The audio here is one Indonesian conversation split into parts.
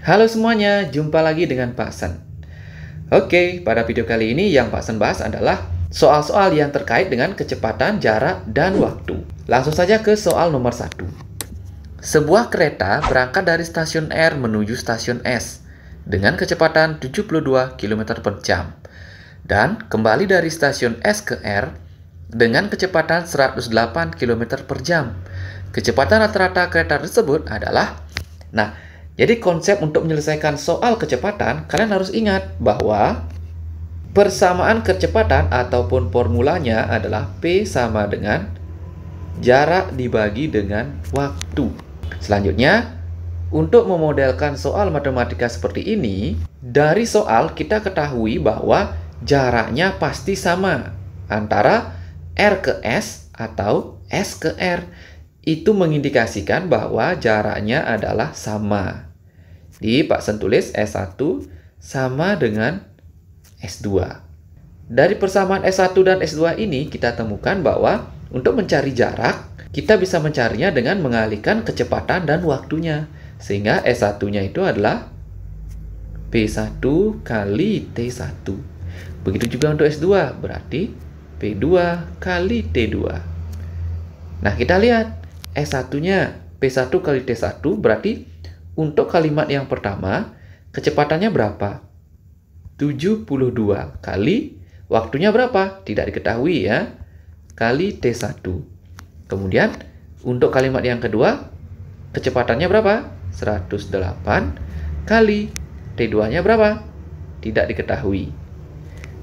Halo semuanya, jumpa lagi dengan Pak Sen. Oke, pada video kali ini yang Pak Sen bahas adalah soal-soal yang terkait dengan kecepatan, jarak, dan waktu. Langsung saja ke soal nomor 1. Sebuah kereta berangkat dari stasiun R menuju stasiun S dengan kecepatan 72 km per jam dan kembali dari stasiun S ke R dengan kecepatan 108 km per jam. Kecepatan rata-rata kereta tersebut adalah... Jadi konsep untuk menyelesaikan soal kecepatan, kalian harus ingat bahwa persamaan kecepatan ataupun formulanya adalah P sama dengan jarak dibagi dengan waktu. Selanjutnya, untuk memodelkan soal matematika seperti ini, dari soal kita ketahui bahwa jaraknya pasti sama antara R ke S atau S ke R. Itu mengindikasikan bahwa jaraknya adalah sama. Di Pak Sen tulis S1 sama dengan S2. Dari persamaan S1 dan S2 ini kita temukan bahwa untuk mencari jarak, kita bisa mencarinya dengan mengalihkan kecepatan dan waktunya. Sehingga S1-nya itu adalah P1 kali T1. Begitu juga untuk S2, berarti P2 kali T2. Nah, kita lihat. S1-nya P1 kali T1 berarti untuk kalimat yang pertama kecepatannya berapa? 72 kali waktunya berapa? Tidak diketahui ya. Kali T1. Kemudian untuk kalimat yang kedua kecepatannya berapa? 108 kali T2-nya berapa? Tidak diketahui.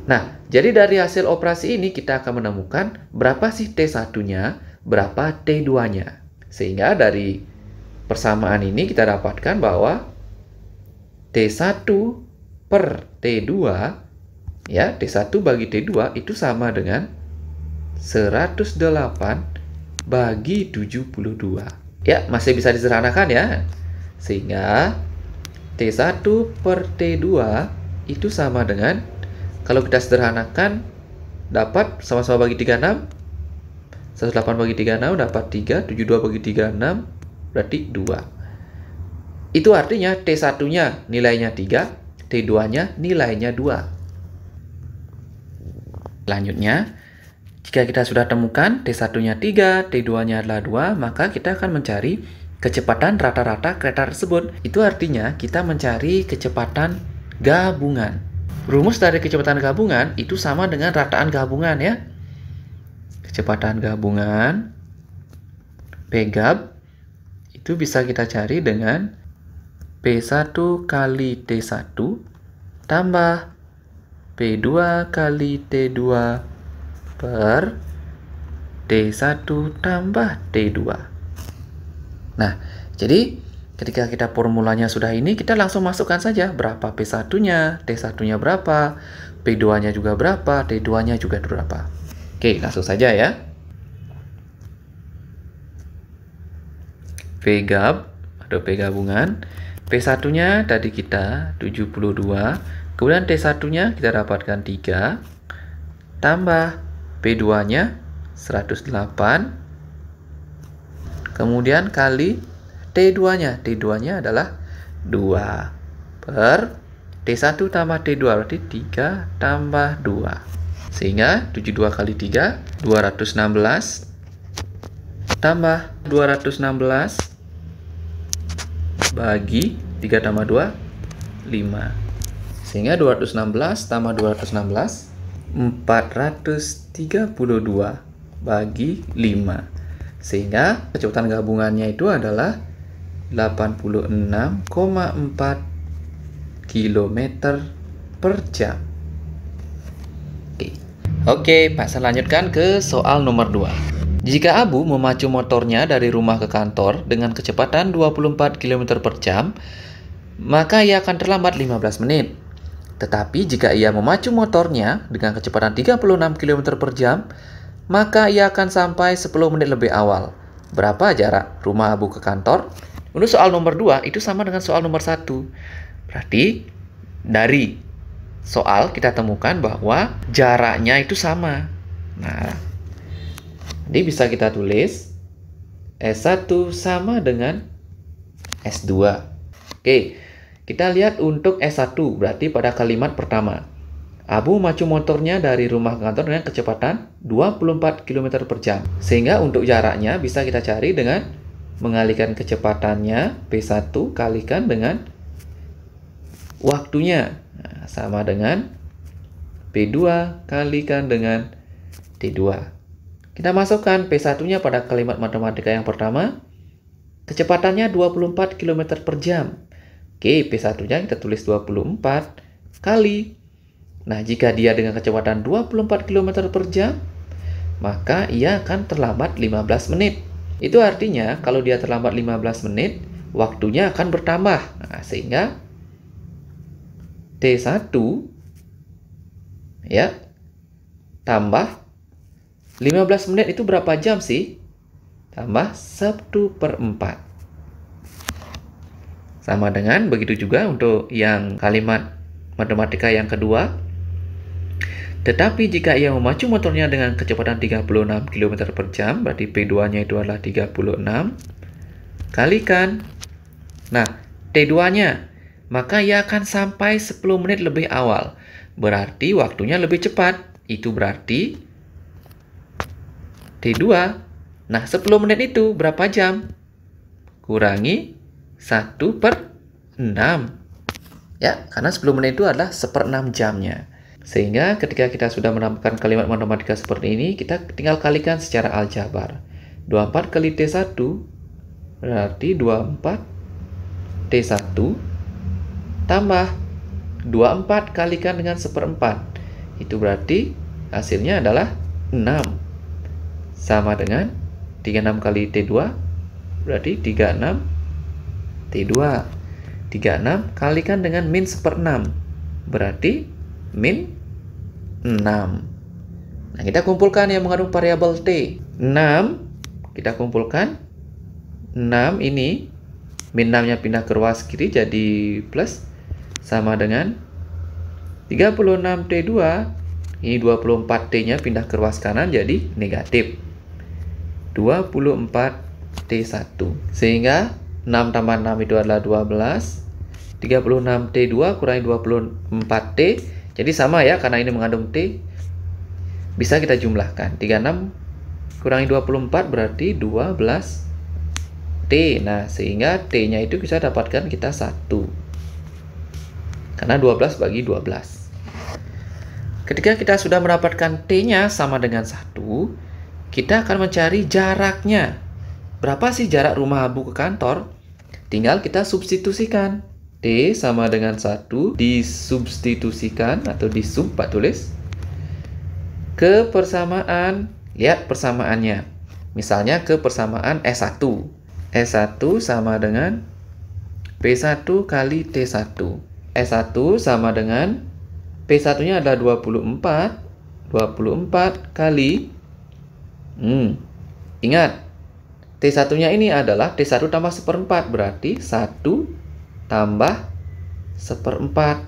Nah, jadi dari hasil operasi ini kita akan menemukan berapa sih T1-nya, berapa T2-nya. Sehingga dari persamaan ini kita dapatkan bahwa T1 per T2, ya, T1 bagi T2 itu sama dengan 108 bagi 72. Ya, masih bisa disederhanakan ya. Sehingga T1 per T2 itu sama dengan, kalau kita sederhanakan, dapat sama-sama bagi 36. 108 bagi 36 dapat 3, 72 bagi 36 berarti 2. Itu artinya T1-nya nilainya 3, T2-nya nilainya 2. Selanjutnya, jika kita sudah temukan T1-nya 3, T2-nya adalah 2, maka kita akan mencari kecepatan rata-rata kereta tersebut. Itu artinya kita mencari kecepatan gabungan. Rumus dari kecepatan gabungan itu sama dengan rataan gabungan ya. Kecepatan gabungan P-gab itu bisa kita cari dengan P1 kali T1 tambah P2 kali T2 per T1 tambah T2. Nah, jadi ketika kita formulanya sudah ini, kita langsung masukkan saja berapa P1-nya, T1-nya berapa, P2-nya juga berapa, T2-nya juga berapa. Oke, langsung saja ya. P-gab atau P gabungan. P1-nya tadi kita 72. Kemudian T1-nya kita dapatkan 3. Tambah P2-nya 108. Kemudian kali T2-nya. T2-nya adalah 2. Per T1 tambah T2 berarti 3 tambah 2. Sehingga 72 kali 3, 216 tambah 216 bagi 3 tambah 2, 5. Sehingga 216 tambah 216, 432 bagi 5. Sehingga kecepatan gabungannya itu adalah 86,4 km per jam. Oke, Pak Sen lanjutkan ke soal nomor 2. Jika Abu memacu motornya dari rumah ke kantor dengan kecepatan 24 km per jam, maka ia akan terlambat 15 menit. Tetapi jika ia memacu motornya dengan kecepatan 36 km per jam, maka ia akan sampai 10 menit lebih awal. Berapa jarak rumah Abu ke kantor? Untuk soal nomor 2 itu sama dengan soal nomor 1. Berarti dari soal kita temukan bahwa jaraknya itu sama. Nah, jadi bisa kita tulis S1 sama dengan S2. Oke, Kita lihat untuk S1, berarti pada kalimat pertama. Abu memacu motornya dari rumah ke kantor dengan kecepatan 24 km per jam. Sehingga untuk jaraknya bisa kita cari dengan mengalihkan kecepatannya P1 kalikan dengan waktunya. Nah, sama dengan P2 kalikan dengan T2. Kita masukkan P1-nya pada kalimat matematika yang pertama. Kecepatannya 24 km per jam. Oke, P1-nya kita tulis 24 kali. Nah, jika dia dengan kecepatan 24 km per jam, maka ia akan terlambat 15 menit. Itu artinya kalau dia terlambat 15 menit, waktunya akan bertambah. Nah, sehingga T1 ya tambah 15 menit itu berapa jam sih? Tambah 1/4. Sama dengan begitu juga untuk yang kalimat matematika yang kedua. Tetapi jika ia memacu motornya dengan kecepatan 36 km per jam, berarti P2-nya itu adalah 36, kalikan. Nah, T2-nya, maka ia akan sampai 10 menit lebih awal. Berarti waktunya lebih cepat. Itu berarti T2. Nah, 10 menit itu berapa jam? Kurangi 1/6. Ya, karena 10 menit itu adalah 1/6 jamnya. Sehingga ketika kita sudah menemukan kalimat matematika seperti ini, kita tinggal kalikan secara aljabar. 24 kali T1 berarti 24 T1 tambah 24 kalikan dengan 1/4. Itu berarti hasilnya adalah 6. Sama dengan 36 kali T2 berarti 36 T2. 36 kalikan dengan min 1/6 berarti min 6. Nah, kita kumpulkan yang mengandung variabel T. 6, kita kumpulkan 6 ini, min 6-nya pindah ke ruas kiri jadi plus, sama dengan 36 T2, ini 24 T-nya pindah ke ruas kanan jadi negatif 24 T1. Sehingga 6 tambah 6 itu adalah 12, 36 T2 kurangi 24 T, jadi sama ya, karena ini mengandung T, bisa kita jumlahkan. 36 kurangi 24 berarti 12 T. Nah, sehingga T-nya itu bisa dapatkan kita 1. Karena 12 bagi 12. Ketika kita sudah mendapatkan T-nya sama dengan 1, kita akan mencari jaraknya. Berapa sih jarak rumah Abu ke kantor? Tinggal kita substitusikan. T sama dengan 1 disubstitusikan atau disub Pak tulis ke persamaan. Lihat persamaannya. Misalnya ke persamaan S1. S1 sama dengan P1 kali T1. S1 sama dengan P1-nya adalah 24. 24 kali ingat, T1-nya ini adalah T1 tambah 1/4 berarti 1 tambah 1/4.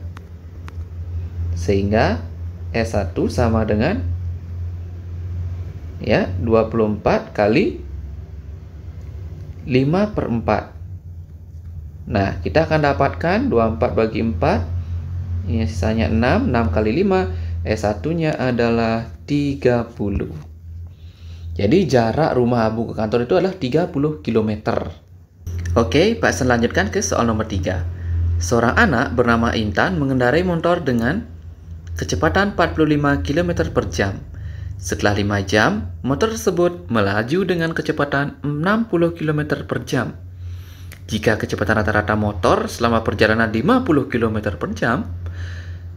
Sehingga S1 sama dengan ya 24 kali 5/4. Nah, kita akan dapatkan 24 bagi 4. Ini sisanya 6. 6 kali 5. S1-nya adalah 30. Jadi jarak rumah Abu ke kantor itu adalah 30 km. Oke, Pak Sen lanjutkan ke soal nomor 3. Seorang anak bernama Intan mengendarai motor dengan kecepatan 45 km per jam. Setelah 5 jam, motor tersebut melaju dengan kecepatan 60 km per jam. Jika kecepatan rata-rata motor selama perjalanan 50 km per jam,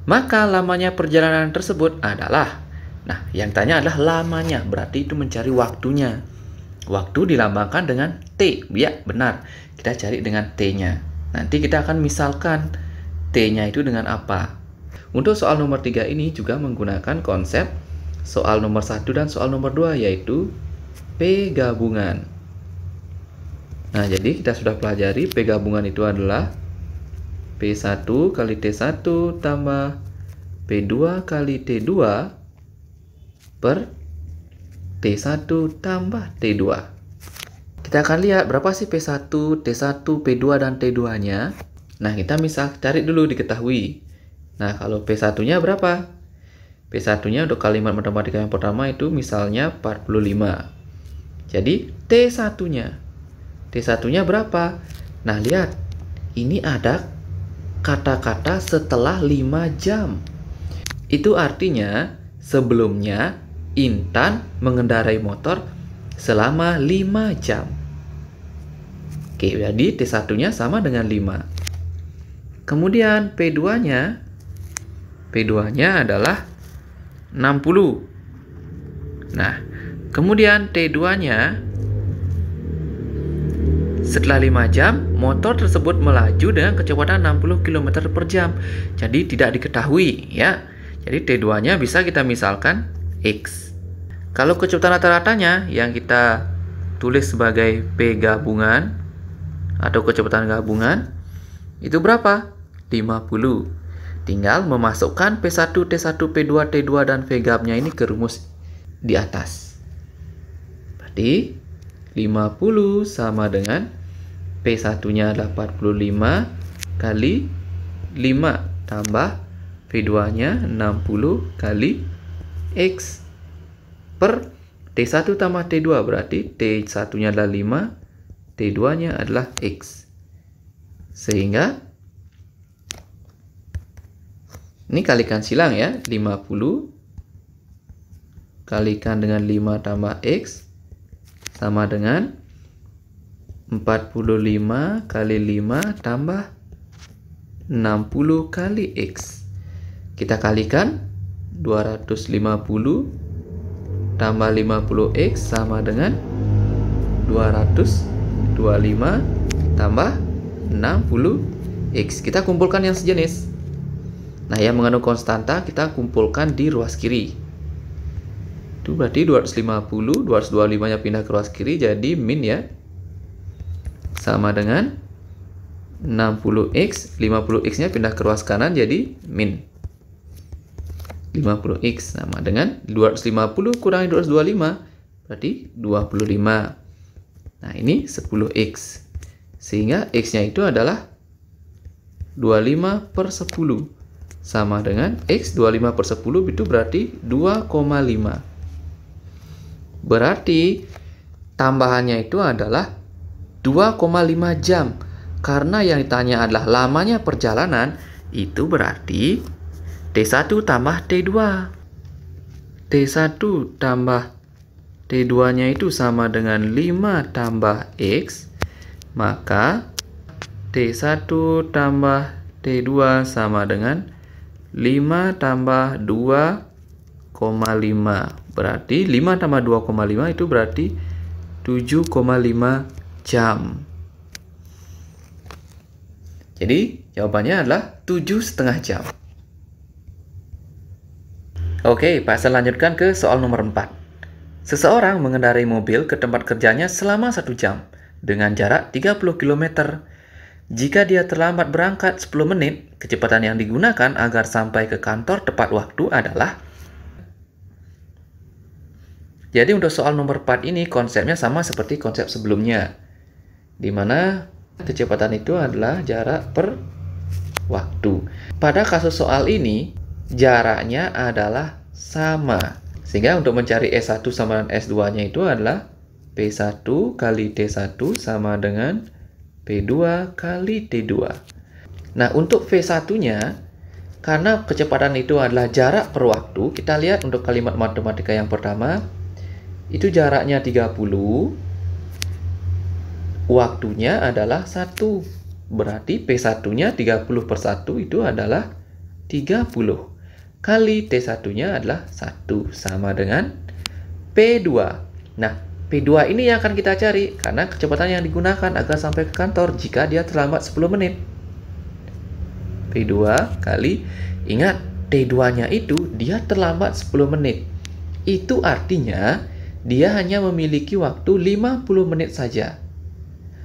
maka lamanya perjalanan tersebut adalah, nah yang tanya adalah lamanya, berarti itu mencari waktunya. Waktu dilambangkan dengan T, ya benar, kita cari dengan T-nya. Nanti kita akan misalkan T-nya itu dengan apa. Untuk soal nomor 3 ini juga menggunakan konsep soal nomor 1 dan soal nomor 2, yaitu P gabungan. Nah, jadi kita sudah pelajari P gabungan itu adalah P1 kali T1 tambah P2 kali T2 per T1 tambah T2. Kita akan lihat berapa sih P1, T1, P2, dan T2-nya. Nah, kita misal cari dulu diketahui. Nah, kalau P1-nya berapa? P1-nya untuk kalimat matematika yang pertama itu misalnya 45. Jadi T1-nya. T1-nya berapa? Nah, lihat. Ini ada kata-kata setelah 5 jam. Itu artinya sebelumnya Intan mengendarai motor selama 5 jam. Oke, jadi T1-nya sama dengan 5. Kemudian P2-nya adalah 60. Nah, kemudian T2-nya setelah 5 jam, motor tersebut melaju dengan kecepatan 60 km per jam. Jadi tidak diketahui ya. Jadi T2-nya bisa kita misalkan X. Kalau kecepatan rata-ratanya yang kita tulis sebagai P gabungan atau kecepatan gabungan itu berapa? 50. Tinggal memasukkan P1, T1, P2, T2 dan V gap-nya ini ke rumus di atas. Berarti 50 sama dengan P1-nya 85 kali 5 tambah V2-nya 60 kali X per T1 tambah T2 berarti T1-nya adalah 5, T2-nya adalah X. Sehingga ini kalikan silang ya, 50 kalikan dengan 5 tambah X sama dengan 45 kali 5 tambah 60 kali X. Kita kalikan 250 tambah 50X sama dengan 225 tambah 60X. Kita kumpulkan yang sejenis. Nah, yang mengandung konstanta kita kumpulkan di ruas kiri. Itu berarti 250, 225-nya pindah ke ruas kiri jadi min ya. Sama dengan 60x, 50x-nya pindah ke ruas kanan jadi min 50x sama dengan 250 kurangi 225 berarti 25. Nah, ini 10x. Sehingga x-nya itu adalah 25 per 10 sama dengan x 25 per 10 itu berarti 2,5. Berarti tambahannya itu adalah 2,5 jam. Karena yang ditanya adalah lamanya perjalanan, itu berarti T1 tambah T2. T1 tambah T2-nya itu sama dengan 5 tambah X. Maka T1 tambah T2 sama dengan 5 tambah 2,5. Berarti 5 tambah 2,5 itu berarti 7,5 jam. Jadi jawabannya adalah 7,5 jam. Oke, Pak Hasan lanjutkan ke soal nomor 4. Seseorang mengendarai mobil ke tempat kerjanya selama 1 jam dengan jarak 30 km. Jika dia terlambat berangkat 10 menit, kecepatan yang digunakan agar sampai ke kantor tepat waktu adalah. Jadi untuk soal nomor 4 ini konsepnya sama seperti konsep sebelumnya, di mana kecepatan itu adalah jarak per waktu. Pada kasus soal ini, jaraknya adalah sama. Sehingga untuk mencari S1 sama dengan S2-nya itu adalah P1 kali T1 sama dengan P2 kali T2. Nah, untuk V1-nya, karena kecepatan itu adalah jarak per waktu, kita lihat untuk kalimat matematika yang pertama, itu jaraknya 30, waktunya adalah 1. Berarti P1-nya 30 per 1 itu adalah 30. Kali T1-nya adalah 1 sama dengan P2. Nah, P2 ini yang akan kita cari karena kecepatan yang digunakan agar sampai ke kantor jika dia terlambat 10 menit. P2 kali, ingat T2-nya itu dia terlambat 10 menit. Itu artinya dia hanya memiliki waktu 50 menit saja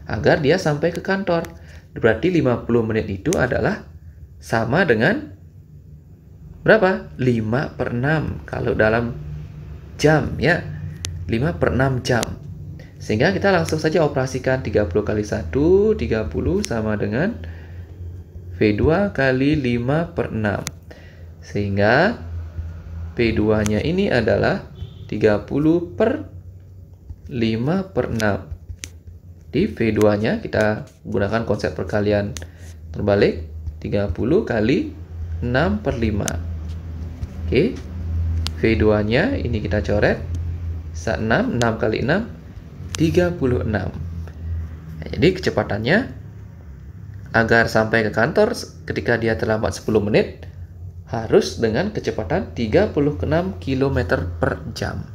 agar dia sampai ke kantor. Berarti 50 menit itu adalah sama dengan berapa? 5 per 6 kalau dalam jam ya. 5 per 6 jam. Sehingga kita langsung saja operasikan 30 kali 1, 30 sama dengan V2 kali 5 per 6. Sehingga P2-nya ini adalah 30 per 5 per 6. Di V2-nya kita gunakan konsep perkalian terbalik. 30 kali 6 per 5. Oke. V2-nya ini kita coret. 6 kali 6, 36. Nah, jadi kecepatannya agar sampai ke kantor ketika dia terlambat 10 menit harus dengan kecepatan 36 km per jam.